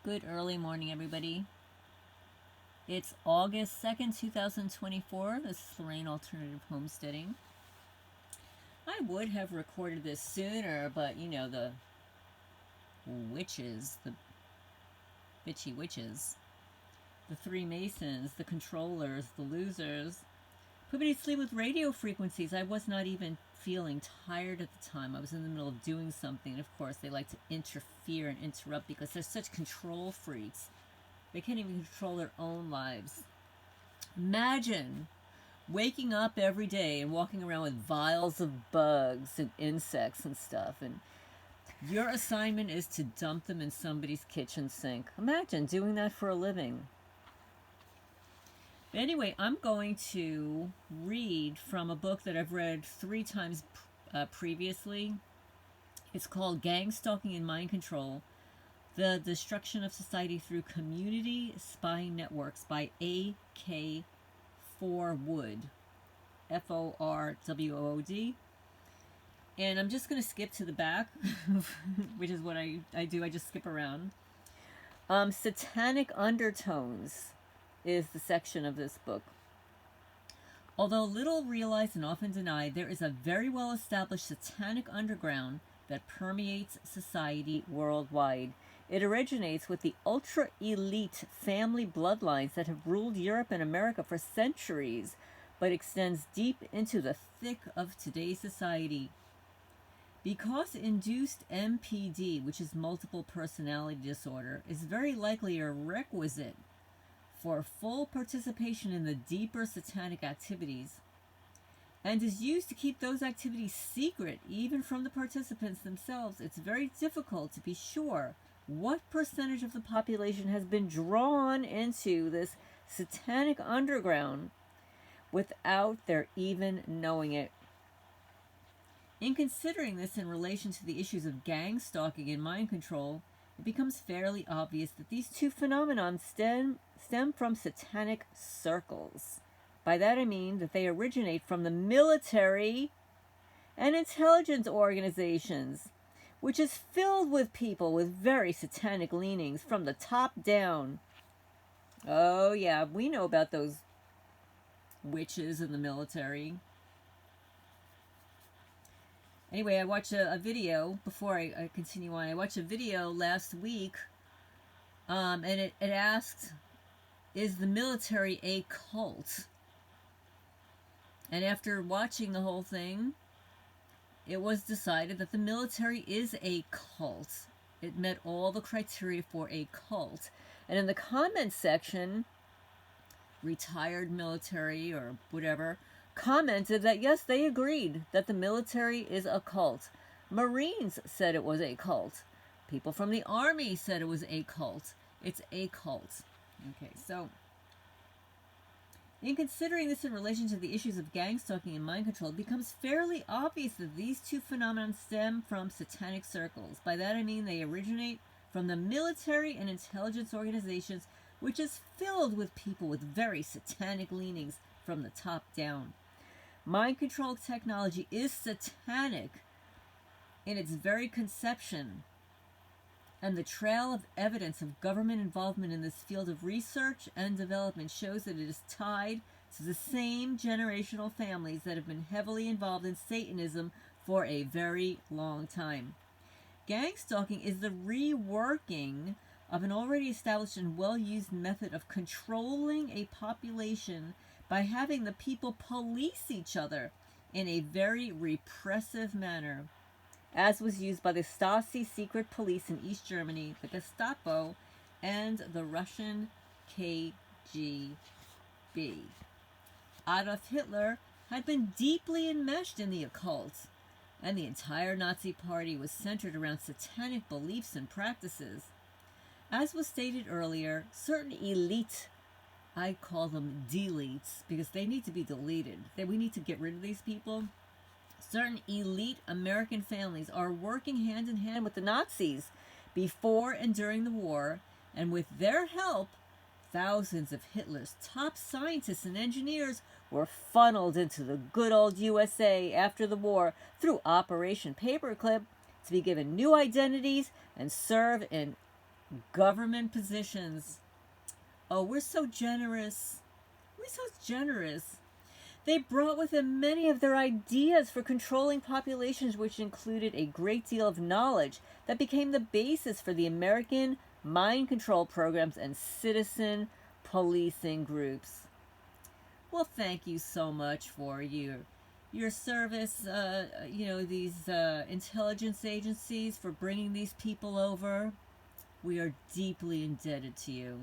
Good early morning, everybody. It's August 2nd, 2024. This is Lorraine Alternative Homesteading. I would have recorded this sooner, but you know, the witches, the bitchy witches, the three Masons, the controllers, the losers, put me to sleep with radio frequencies. I was not even feeling tired at the time. I was in the middle of doing something, and of course they like to interfere and interrupt because they're such control freaks. They can't even control their own lives. Imagine waking up every day and walking around with vials of bugs and insects and stuff, and your assignment is to dump them in somebody's kitchen sink. Imagine doing that for a living. But anyway, I'm going to read from a book that I've read 3 times previously. It's called Gang-Stalking and Mind Control: The Destruction of Society Through Community Spying Networks by A.K. Forwood. F-O-R-W-O-O-D. And I'm just going to skip to the back, which is what I do. I just skip around. Satanic Undertones is the section of this book. Although little realized and often denied, there is a very well-established satanic underground that permeates society worldwide. It originates with the ultra-elite family bloodlines that have ruled Europe and America for centuries, but extends deep into the thick of today's society. Because induced MPD, which is multiple personality disorder, is very likely a requisite for full participation in the deeper satanic activities, and is used to keep those activities secret even from the participants themselves, it's very difficult to be sure what percentage of the population has been drawn into this satanic underground without their even knowing it. In considering this in relation to the issues of gang stalking and mind control, it becomes fairly obvious that these two phenomena stem from satanic circles. By that I mean that they originate from the military and intelligence organizations, which is filled with people with very satanic leanings from the top down. Oh yeah, we know about those witches in the military. Anyway, I watched a video, before I continue on, I watched a video last week, and it asked, is the military a cult? And after watching the whole thing, it was decided that the military is a cult. It met all the criteria for a cult. And in the comments section, retired military or whatever commented that yes, they agreed that the military is a cult. Marines said it was a cult. People from the Army said it was a cult. It's a cult. Okay, so in considering this in relation to the issues of gang stalking and mind control, it becomes fairly obvious that these two phenomena stem from satanic circles. By that I mean they originate from the military and intelligence organizations, which is filled with people with very satanic leanings from the top down. Mind control technology is satanic in its very conception, and the trail of evidence of government involvement in this field of research and development shows that it is tied to the same generational families that have been heavily involved in Satanism for a very long time. Gang stalking is the reworking of an already established and well-used method of controlling a population by having the people police each other in a very repressive manner, as was used by the Stasi secret police in East Germany, the Gestapo, and the Russian KGB. Adolf Hitler had been deeply enmeshed in the occult, and the entire Nazi Party was centered around satanic beliefs and practices. As was stated earlier, certain elite, I call them deletes because they need to be deleted. We need to get rid of these people. Certain elite American families are working hand in hand with the Nazis before and during the war, and with their help, thousands of Hitler's top scientists and engineers were funneled into the good old USA after the war through Operation Paperclip to be given new identities and serve in government positions. Oh, we're so generous. We're so generous. They brought with them many of their ideas for controlling populations, which included a great deal of knowledge that became the basis for the American mind control programs and citizen policing groups. Well, thank you so much for your service, these intelligence agencies, for bringing these people over. We are deeply indebted to you.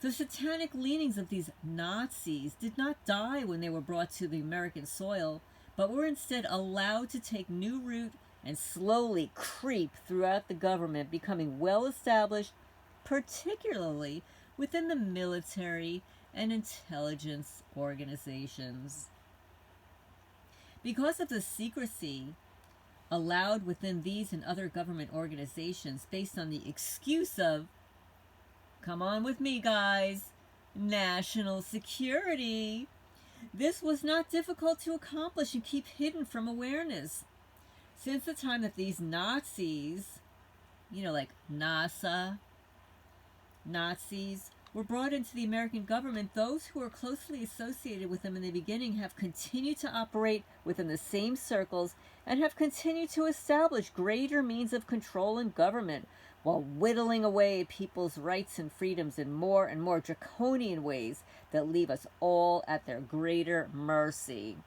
The satanic leanings of these Nazis did not die when they were brought to the American soil, but were instead allowed to take new root and slowly creep throughout the government, becoming well established, particularly within the military and intelligence organizations. Because of the secrecy allowed within these and other government organizations based on the excuse of, come on with me, guys, national security, this was not difficult to accomplish and keep hidden from awareness. Since the time that these Nazis, like NASA, Nazis, were brought into the American government, those who were closely associated with them in the beginning have continued to operate within the same circles and have continued to establish greater means of control in government, while whittling away people's rights and freedoms in more and more draconian ways that leave us all at their greater mercy.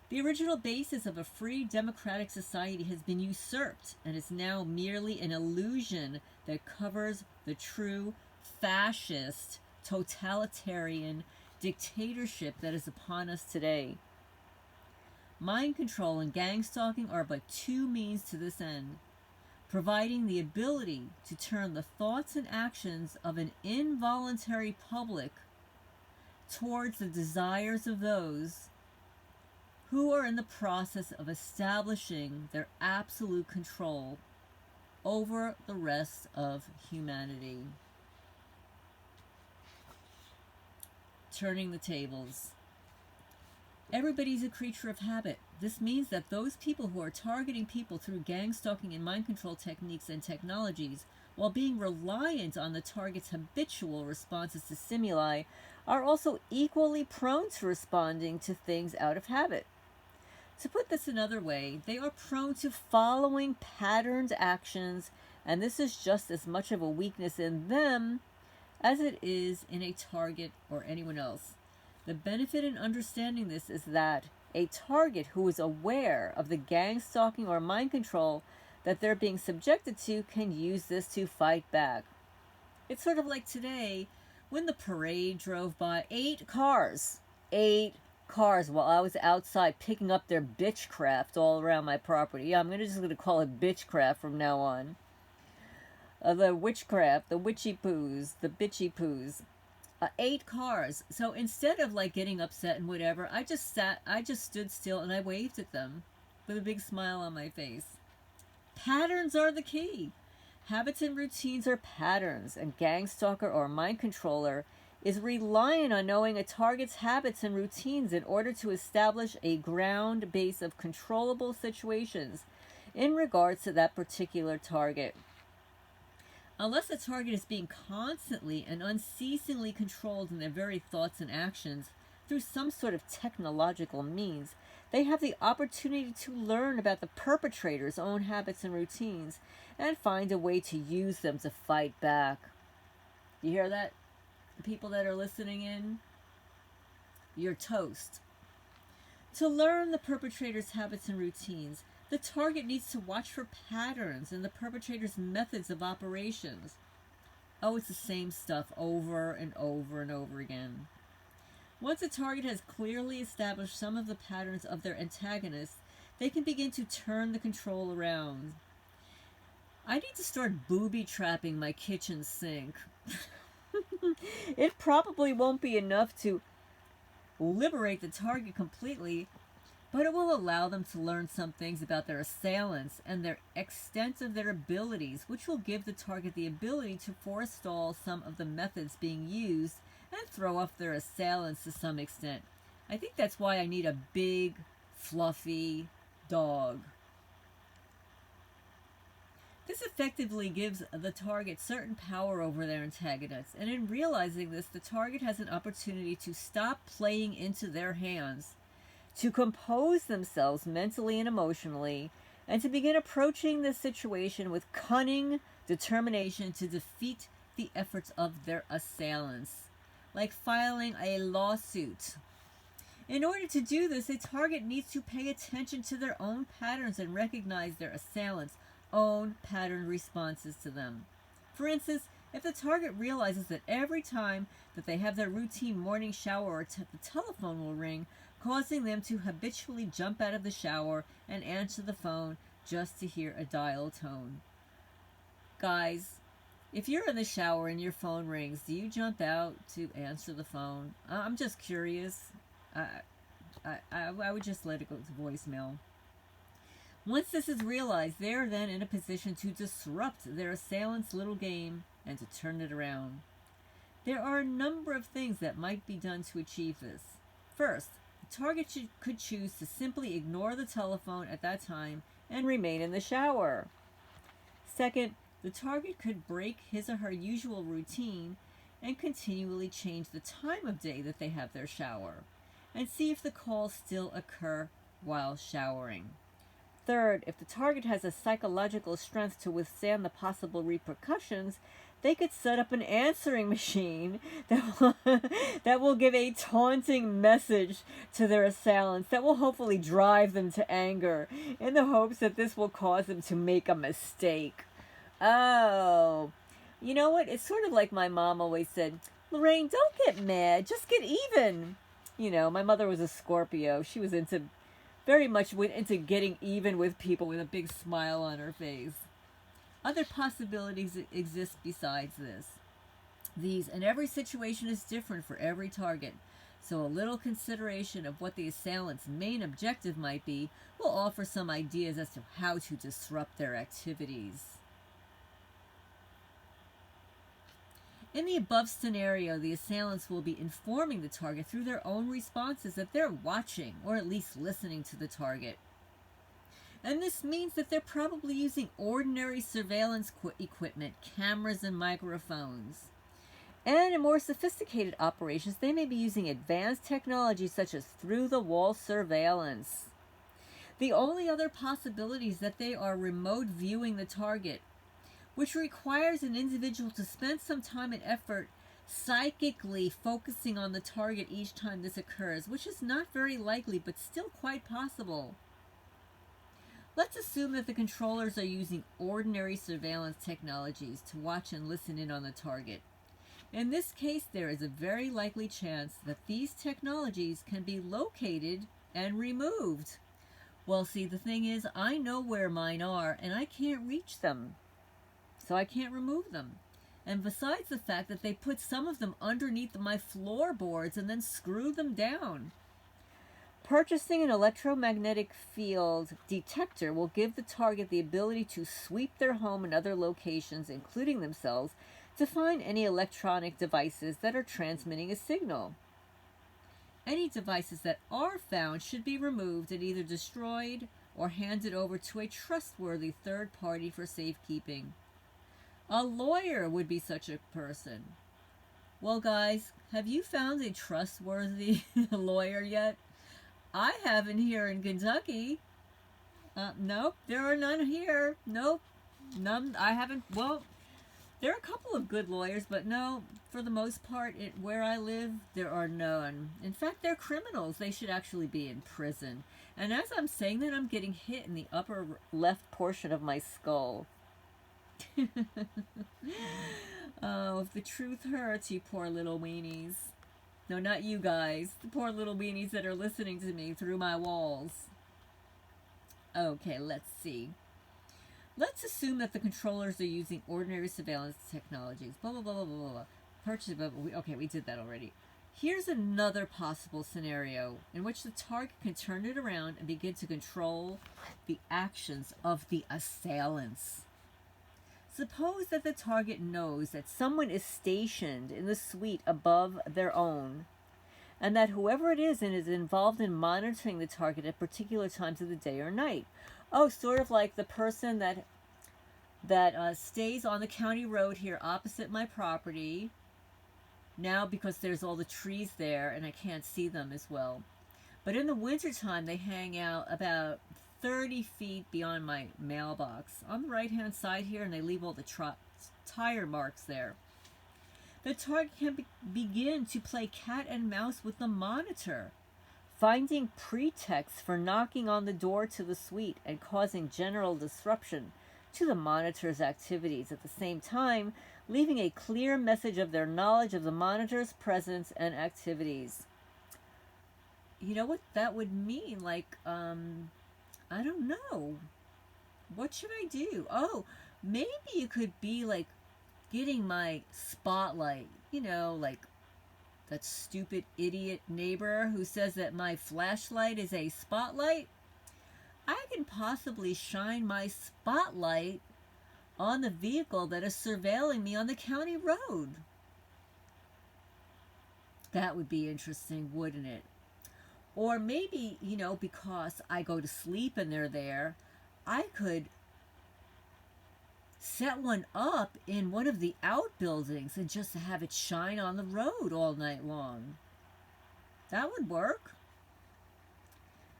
The original basis of a free democratic society has been usurped and is now merely an illusion that covers the true fascist, totalitarian dictatorship that is upon us today. Mind control and gang stalking are but two means to this end, providing the ability to turn the thoughts and actions of an involuntary public towards the desires of those who are in the process of establishing their absolute control over the rest of humanity. Turning the tables. Everybody's a creature of habit. This means that those people who are targeting people through gang stalking and mind control techniques and technologies, while being reliant on the target's habitual responses to stimuli, are also equally prone to responding to things out of habit. To put this another way, they are prone to following patterned actions, and this is just as much of a weakness in them as it is in a target or anyone else. The benefit in understanding this is that a target who is aware of the gang stalking or mind control that they're being subjected to can use this to fight back. It's sort of like today when the parade drove by, 8 cars while I was outside picking up their bitchcraft all around my property. Yeah, I'm just going to call it bitchcraft from now on. The witchcraft, the witchy poos, the bitchy poos. 8 cars. So instead of getting upset and whatever, I just stood still and I waved at them with a big smile on my face. Patterns are the key. Habits and routines are patterns. A gang stalker or mind controller is reliant on knowing a target's habits and routines in order to establish a ground base of controllable situations in regards to that particular target. Unless the target is being constantly and unceasingly controlled in their very thoughts and actions through some sort of technological means, they have the opportunity to learn about the perpetrator's own habits and routines and find a way to use them to fight back. You hear that? The people that are listening in? You're toast. To learn the perpetrator's habits and routines, the target needs to watch for patterns in the perpetrator's methods of operations. Oh, it's the same stuff over and over and over again. Once a target has clearly established some of the patterns of their antagonists, they can begin to turn the control around. I need to start booby-trapping my kitchen sink. It probably won't be enough to liberate the target completely, but it will allow them to learn some things about their assailants and their extent of their abilities, which will give the target the ability to forestall some of the methods being used and throw off their assailants to some extent. I think that's why I need a big, fluffy dog. This effectively gives the target certain power over their antagonists, and in realizing this, the target has an opportunity to stop playing into their hands, to compose themselves mentally and emotionally, and to begin approaching this situation with cunning determination to defeat the efforts of their assailants, like filing a lawsuit. In order to do this, a target needs to pay attention to their own patterns and recognize their assailants' own pattern responses to them. For instance, if the target realizes that every time that they have their routine morning shower, the telephone will ring, causing them to habitually jump out of the shower and answer the phone just to hear a dial tone. Guys, if you're in the shower and your phone rings, do you jump out to answer the phone? I'm just curious. I would just let it go to voicemail. Once this is realized, they are then in a position to disrupt their assailant's little game and to turn it around. There are a number of things that might be done to achieve this. First, the target could choose to simply ignore the telephone at that time and remain in the shower. Second, the target could break his or her usual routine and continually change the time of day that they have their shower, and see if the calls still occur while showering. Third, if the target has a psychological strength to withstand the possible repercussions, they could set up an answering machine that will give a taunting message to their assailants that will hopefully drive them to anger in the hopes that this will cause them to make a mistake. Oh, you know what? It's sort of like my mom always said, Lorraine, don't get mad, just get even. You know, my mother was a Scorpio. She was very much into getting even with people with a big smile on her face. Other possibilities exist besides this. These, and every situation is different for every target, so a little consideration of what the assailant's main objective might be will offer some ideas as to how to disrupt their activities. In the above scenario, the assailants will be informing the target through their own responses that they're watching, or at least listening to the target. And this means that they're probably using ordinary surveillance equipment, cameras and microphones. And in more sophisticated operations, they may be using advanced technology such as through-the-wall surveillance. The only other possibility is that they are remote viewing the target, which requires an individual to spend some time and effort psychically focusing on the target each time this occurs, which is not very likely, but still quite possible. Let's assume that the controllers are using ordinary surveillance technologies to watch and listen in on the target. In this case, there is a very likely chance that these technologies can be located and removed. Well, see, the thing is, I know where mine are, and I can't reach them. So I can't remove them. And besides the fact that they put some of them underneath my floorboards and then screw them down. Purchasing an electromagnetic field detector will give the target the ability to sweep their home and other locations, including themselves, to find any electronic devices that are transmitting a signal. Any devices that are found should be removed and either destroyed or handed over to a trustworthy third party for safekeeping. A lawyer would be such a person. Well, guys, have you found a trustworthy lawyer yet? I haven't here in Kentucky. Nope, there are none here. Nope, none. I haven't. Well, there are a couple of good lawyers, but no, for the most part, where I live, there are none. In fact, they're criminals. They should actually be in prison. And as I'm saying that, I'm getting hit in the upper left portion of my skull. Oh, if the truth hurts, you poor little weenies. No, not you guys. The poor little weenies that are listening to me through my walls. Okay, let's see. Let's assume that the controllers are using ordinary surveillance technologies. Blah, blah, blah, blah, blah, blah. Purchase, blah, blah. Okay, we did that already. Here's another possible scenario in which the target can turn it around and begin to control the actions of the assailants. Suppose that the target knows that someone is stationed in the suite above their own, and that whoever it is involved in monitoring the target at particular times of the day or night. Oh, sort of like the person that that stays on the county road here opposite my property. Now because there's all the trees there and I can't see them as well. But in the wintertime, they hang out about 30 feet beyond my mailbox on the right-hand side here, and they leave all the tire marks there. The target can begin to play cat and mouse with the monitor, finding pretexts for knocking on the door to the suite and causing general disruption to the monitor's activities, at the same time leaving a clear message of their knowledge of the monitor's presence and activities. You know what that would mean? Like, I don't know. What should I do? Oh, maybe you could be like getting my spotlight. You know, like that stupid idiot neighbor who says that my flashlight is a spotlight. I can possibly shine my spotlight on the vehicle that is surveilling me on the county road. That would be interesting, wouldn't it? Or maybe, you know, because I go to sleep and they're there, I could set one up in one of the outbuildings and just have it shine on the road all night long. That would work.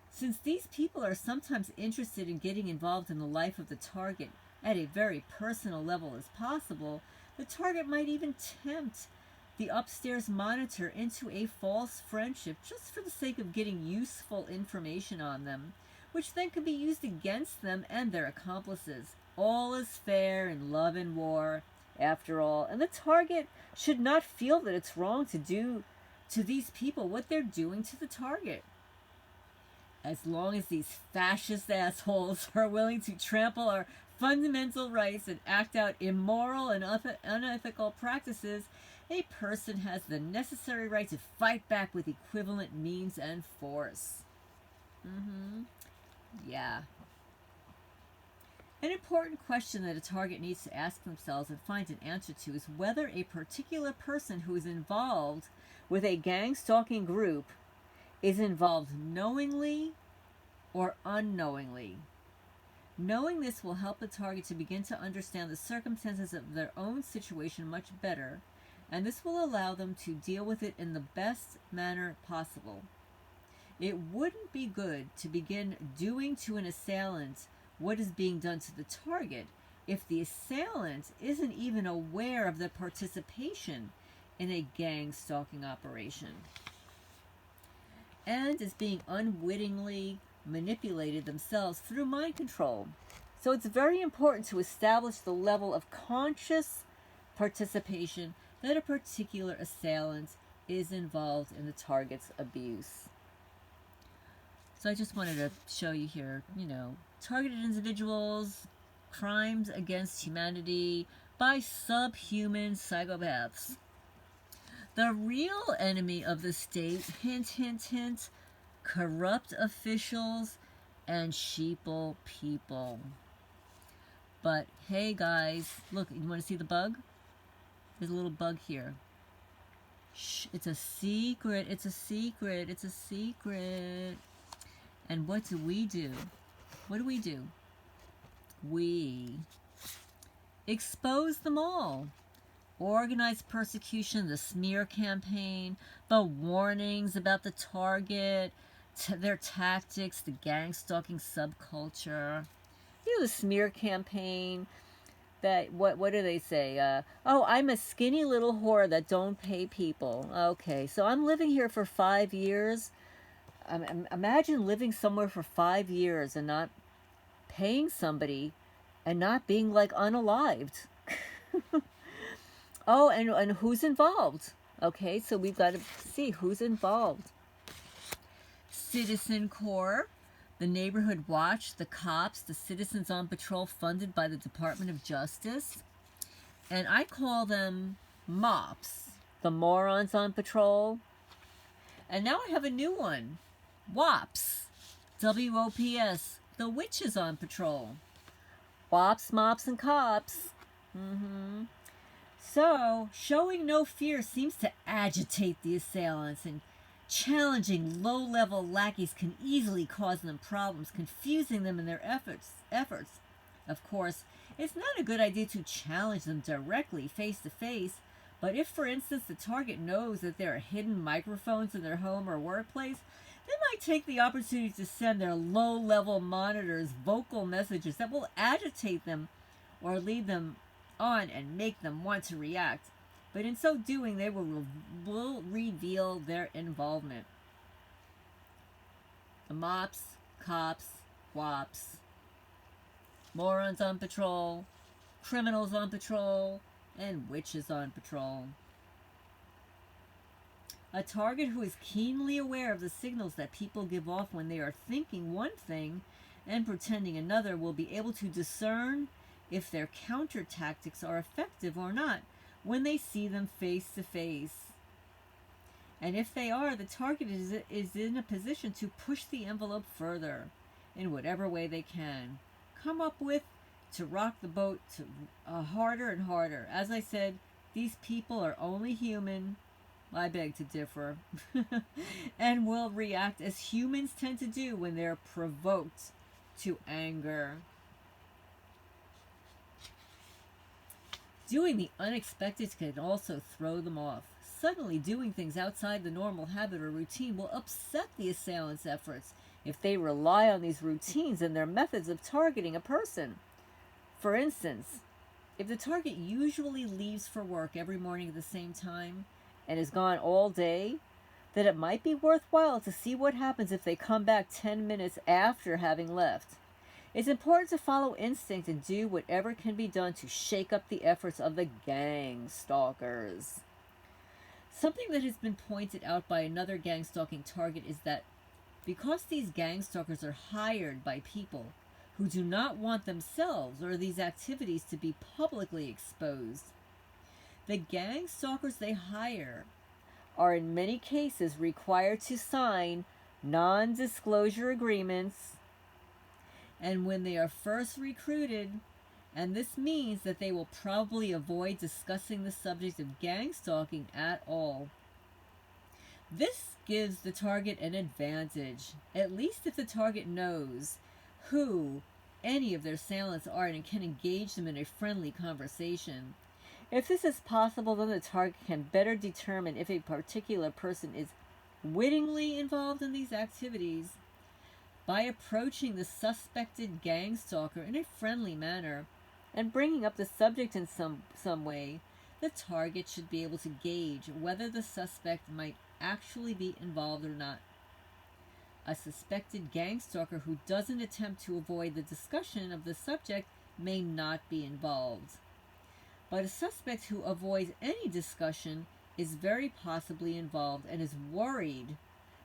Since these people are sometimes interested in getting involved in the life of the target at a very personal level as possible, the target might even tempt the upstairs monitor into a false friendship just for the sake of getting useful information on them, which then could be used against them and their accomplices. All is fair in love and war, after all, and the target should not feel that it's wrong to do to these people what they're doing to the target. As long as these fascist assholes are willing to trample our fundamental rights and act out immoral and unethical practices, a person has the necessary right to fight back with equivalent means and force. Yeah. An important question that a target needs to ask themselves and find an answer to is whether a particular person who is involved with a gang-stalking group is involved knowingly or unknowingly. Knowing this will help the target to begin to understand the circumstances of their own situation much better, and this will allow them to deal with it in the best manner possible. It wouldn't be good to begin doing to an assailant what is being done to the target if the assailant isn't even aware of the participation in a gang-stalking operation and is being unwittingly manipulated themselves through mind control. So it's very important to establish the level of conscious participation that a particular assailant is involved in the target's abuse. So I just wanted to show you here, you know, targeted individuals, crimes against humanity by subhuman psychopaths. The real enemy of the state, hint, hint, hint, corrupt officials and sheeple people. But hey guys, look, you want to see the bug? There's a little bug here. Shh, it's a secret, it's a secret, it's a secret. And what do? What do? We expose them all. Organized persecution, the smear campaign, the warnings about the target, their tactics, the gang-stalking subculture. You know, the smear campaign, that, what do they say? Oh, I'm a skinny little whore that don't pay people. Okay, so I'm living here for 5 years. Imagine living somewhere for 5 years and not paying somebody and not being like unalived. Oh, and who's involved? Okay, so we've got to see who's involved. Citizen Corps, the Neighborhood Watch, the cops, the Citizens on Patrol funded by the Department of Justice. And I call them MOPs, the Morons on Patrol. And now I have a new one. WOPs, WOPS, the Witches on Patrol. WOPs, mops, and cops. So, showing no fear seems to agitate the assailants, and challenging low-level lackeys can easily cause them problems, confusing them in their efforts. Of course, It's not a good idea to challenge them directly, face to face, but if, for instance, the target knows that there are hidden microphones in their home or workplace, they might take the opportunity to send their low-level monitors vocal messages that will agitate them or lead them on and make them want to react. But in so doing, they will reveal their involvement. The mops, cops, wops, morons on patrol, criminals on patrol, and witches on patrol. A target who is keenly aware of the signals that people give off when they are thinking one thing and pretending another will be able to discern if their counter tactics are effective or not when they see them face to face. And if they are, the target is in a position to push the envelope further in whatever way they can. Come up with to rock the boat to harder and harder. As I said, these people are only human. I beg to differ. And will react as humans tend to do when they're provoked to anger. Doing the unexpected can also throw them off. Suddenly doing things outside the normal habit or routine will upset the assailant's efforts if they rely on these routines and their methods of targeting a person. For instance, if the target usually leaves for work every morning at the same time and is gone all day, then it might be worthwhile to see what happens if they come back 10 minutes after having left. It's important to follow instinct and do whatever can be done to shake up the efforts of the gang-stalkers. Something that has been pointed out by another gang-stalking target is that because these gang-stalkers are hired by people who do not want themselves or these activities to be publicly exposed, the gang-stalkers they hire are in many cases required to sign non-disclosure agreements, and when they are first recruited, and this means that they will probably avoid discussing the subject of gang stalking at all. This gives the target an advantage, at least if the target knows who any of their assailants are and can engage them in a friendly conversation. If this is possible, then the target can better determine if a particular person is wittingly involved in these activities. By approaching the suspected gang stalker in a friendly manner and bringing up the subject in some way, the target should be able to gauge whether the suspect might actually be involved or not. A suspected gang stalker who doesn't attempt to avoid the discussion of the subject may not be involved. But a suspect who avoids any discussion is very possibly involved and is worried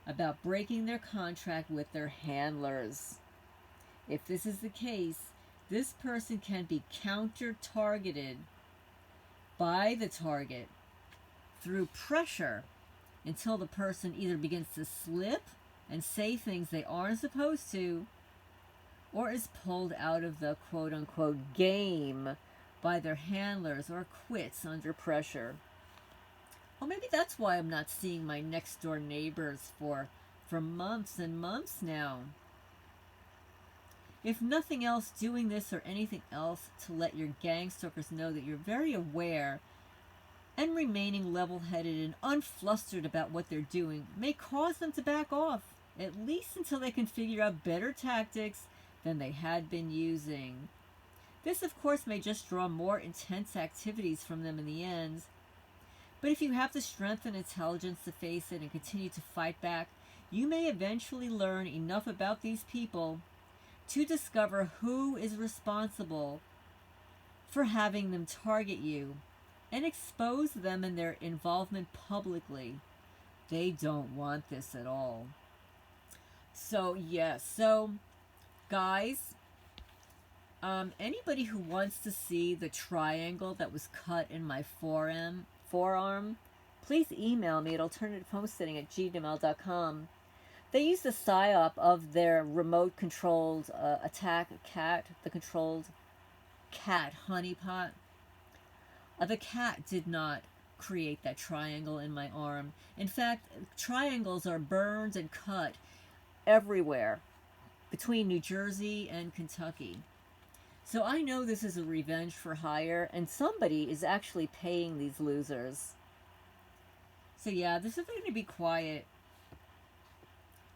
about breaking their contract with their handlers. If this is the case, this person can be counter-targeted by the target through pressure until the person either begins to slip and say things they aren't supposed to, or is pulled out of the quote-unquote game by their handlers or quits under pressure. Well, maybe that's why I'm not seeing my next-door neighbors for months and months now. If nothing else, doing this or anything else to let your gang stalkers know that you're very aware and remaining level-headed and unflustered about what they're doing may cause them to back off, at least until they can figure out better tactics than they had been using. This, of course, may just draw more intense activities from them in the end. But if you have the strength and intelligence to face it and continue to fight back, you may eventually learn enough about these people to discover who is responsible for having them target you and expose them and their involvement publicly. They don't want this at all. So, yes. So, guys, anybody who wants to see the triangle that was cut in my forearm, please email me at alternativehomesteading@gmail.com. They used a psyop of their remote-controlled attack cat, the controlled cat honeypot. The cat did not create that triangle in my arm. In fact, triangles are burned and cut everywhere between New Jersey and Kentucky. So I know this is a revenge for hire, and somebody is actually paying these losers. So yeah, this is going to be quiet.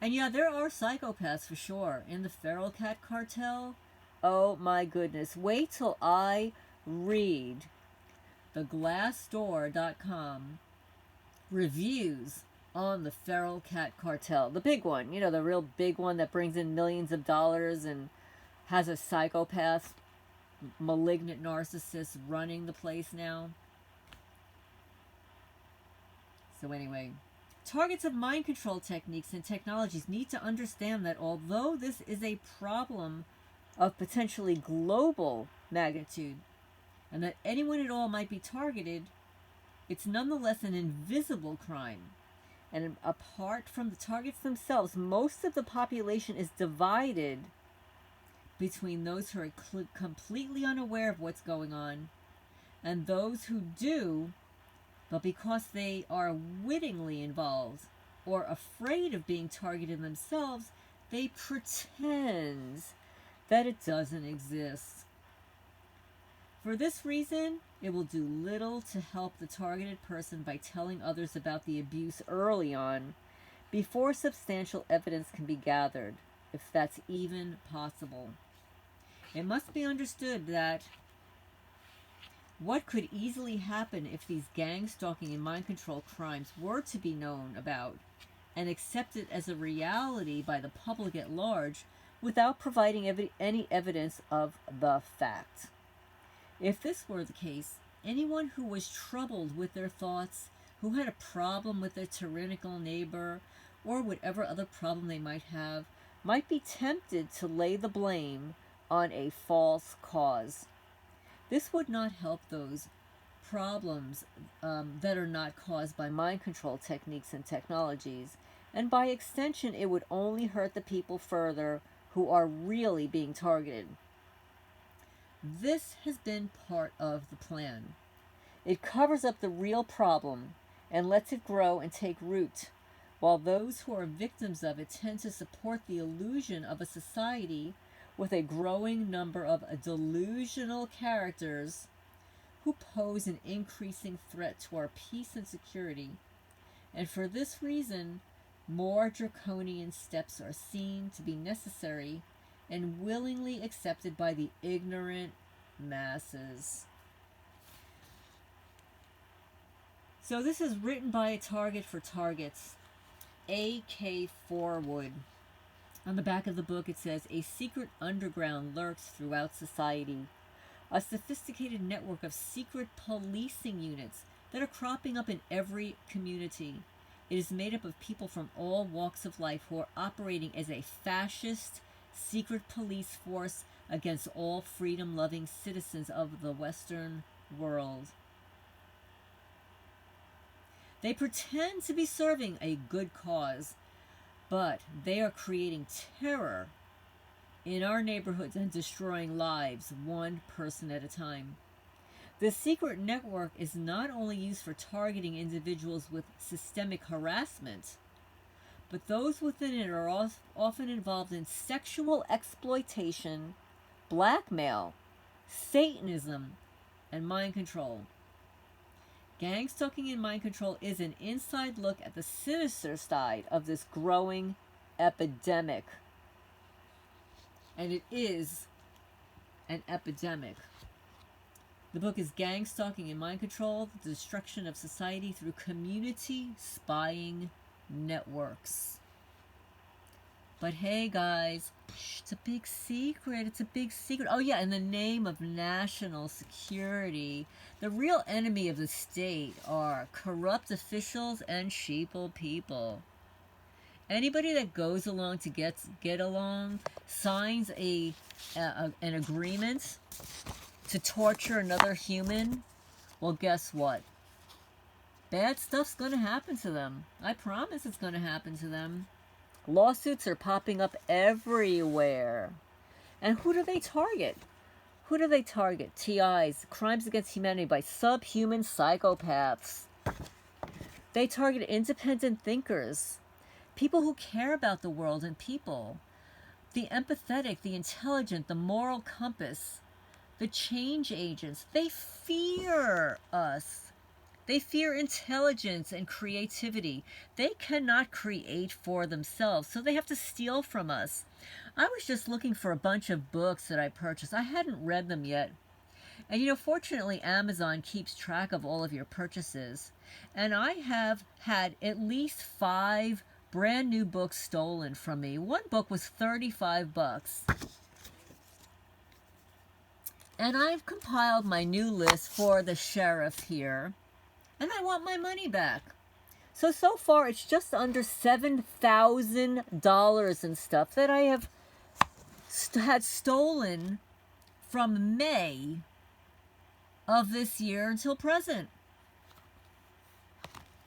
And yeah, there are psychopaths for sure in the feral cat cartel. Oh my goodness. Wait till I read the Glassdoor.com reviews on the feral cat cartel. The big one, you know, the real big one that brings in millions of dollars and has a psychopath, malignant narcissist running the place now. So anyway, targets of mind control techniques and technologies need to understand that although this is a problem of potentially global magnitude, and that anyone at all might be targeted, it's nonetheless an invisible crime. And apart from the targets themselves, most of the population is divided between those who are completely unaware of what's going on and those who do, but because they are wittingly involved or afraid of being targeted themselves, they pretend that it doesn't exist. For this reason, it will do little to help the targeted person by telling others about the abuse early on, before substantial evidence can be gathered, if that's even possible. It must be understood that what could easily happen if these gang stalking and mind control crimes were to be known about and accepted as a reality by the public at large without providing any evidence of the fact. If this were the case, anyone who was troubled with their thoughts, who had a problem with their tyrannical neighbor, or whatever other problem they might have, might be tempted to lay the blame on a false cause. This would not help those problems that are not caused by mind control techniques and technologies, and by extension it would only hurt the people further who are really being targeted. This has been part of the plan. It covers up the real problem and lets it grow and take root, while those who are victims of it tend to support the illusion of a society with a growing number of delusional characters who pose an increasing threat to our peace and security. And for this reason, more draconian steps are seen to be necessary and willingly accepted by the ignorant masses. So this is written by a target for targets, A.K. Forwood. On the back of the book it says, a secret underground lurks throughout society. A sophisticated network of secret policing units that are cropping up in every community. It is made up of people from all walks of life who are operating as a fascist secret police force against all freedom-loving citizens of the Western world. They pretend to be serving a good cause, but they are creating terror in our neighborhoods and destroying lives one person at a time. The secret network is not only used for targeting individuals with systemic harassment, but those within it are often involved in sexual exploitation, blackmail, Satanism, and mind control. Gang-Stalking and mind control is an inside look at the sinister side of this growing epidemic. And it is an epidemic. The book is Gang-Stalking and Mind Control, the Destruction of Society Through Community Spying Networks. But hey guys, it's a big secret. It's a big secret. Oh yeah, in the name of national security, the real enemy of the state are corrupt officials and sheeple people. Anybody that goes along to get along, signs an agreement to torture another human, well, guess what? Bad stuff's going to happen to them. I promise it's going to happen to them. Lawsuits are popping up everywhere. And who do they target? Who do they target? TIs, crimes against humanity by subhuman psychopaths. They target independent thinkers, people who care about the world and people, the empathetic, the intelligent, the moral compass. the change agents, they fear us. They fear intelligence and creativity. They cannot create for themselves, so they have to steal from us. I was just looking for a bunch of books that I purchased. I hadn't read them yet. And you know, fortunately, Amazon keeps track of all of your purchases. And I have had at least 5 brand new books stolen from me. One book was $35. And I've compiled my new list for the sheriff here. And I want my money back. So far, it's just under $7,000 and stuff that I have had stolen from May of this year until present.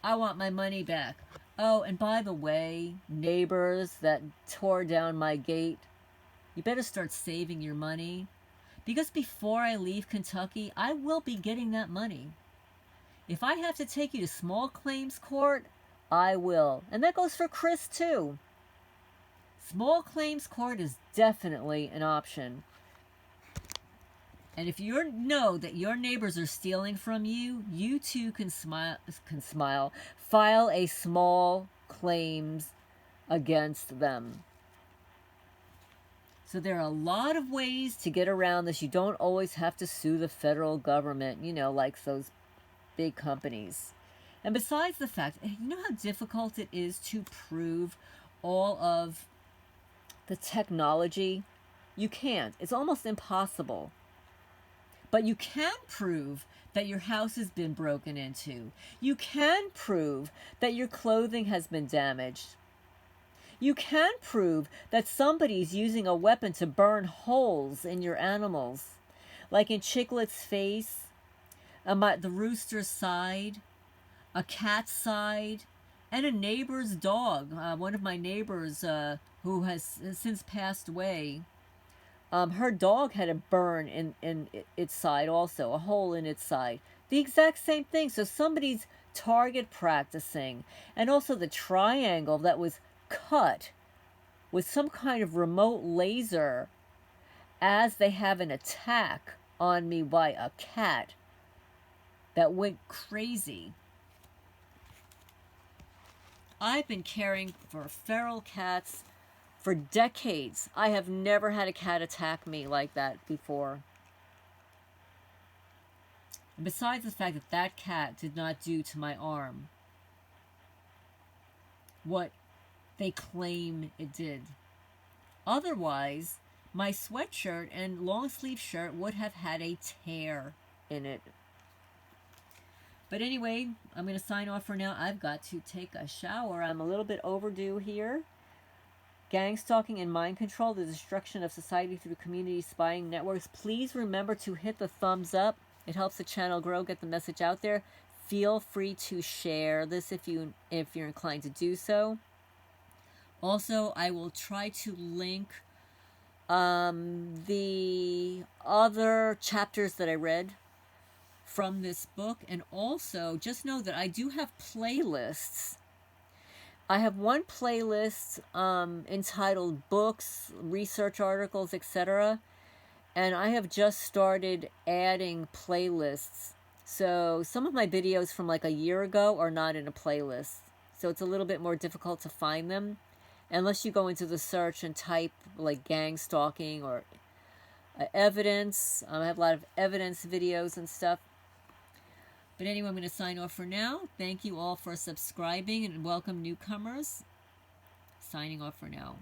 I want my money back. Oh, and by the way, neighbors that tore down my gate, you better start saving your money, because before I leave Kentucky, I will be getting that money. If I have to take you to small claims court, I will. And that goes for Chris too. Small claims court is definitely an option. And if you know that your neighbors are stealing from you, you too can file a small claims against them. So there are a lot of ways to get around this. You don't always have to sue the federal government, you know, like those big companies. And besides the fact, you know how difficult it is to prove all of the technology? You can't. It's almost impossible. But you can prove that your house has been broken into. You can prove that your clothing has been damaged. You can prove that somebody's using a weapon to burn holes in your animals, like in Chiclet's face, the rooster's side, a cat's side, and a neighbor's dog. One of my neighbors who has since passed away, her dog had a burn in its side also, a hole in its side. The exact same thing. So somebody's target practicing. And also the triangle that was cut with some kind of remote laser as they have an attack on me by a cat that went crazy. I've been caring for feral cats for decades. I have never had a cat attack me like that before. And besides the fact that that cat did not do to my arm what they claim it did. Otherwise, my sweatshirt and long sleeve shirt would have had a tear in it. But anyway, I'm going to sign off for now. I've got to take a shower. I'm a little bit overdue here. Gang-stalking and mind control, the destruction of society through community spying networks. Please remember to hit the thumbs up. It helps the channel grow, get the message out there. Feel free to share this if you're inclined to do so. Also, I will try to link the other chapters that I read from this book, and also just know that I do have playlists. I have one playlist entitled Books, Research Articles, etc. And I have just started adding playlists. So some of my videos from like a year ago are not in a playlist. So it's a little bit more difficult to find them unless you go into the search and type like gang stalking or evidence. I have a lot of evidence videos and stuff. But anyway, I'm going to sign off for now. Thank you all for subscribing and welcome newcomers. Signing off for now.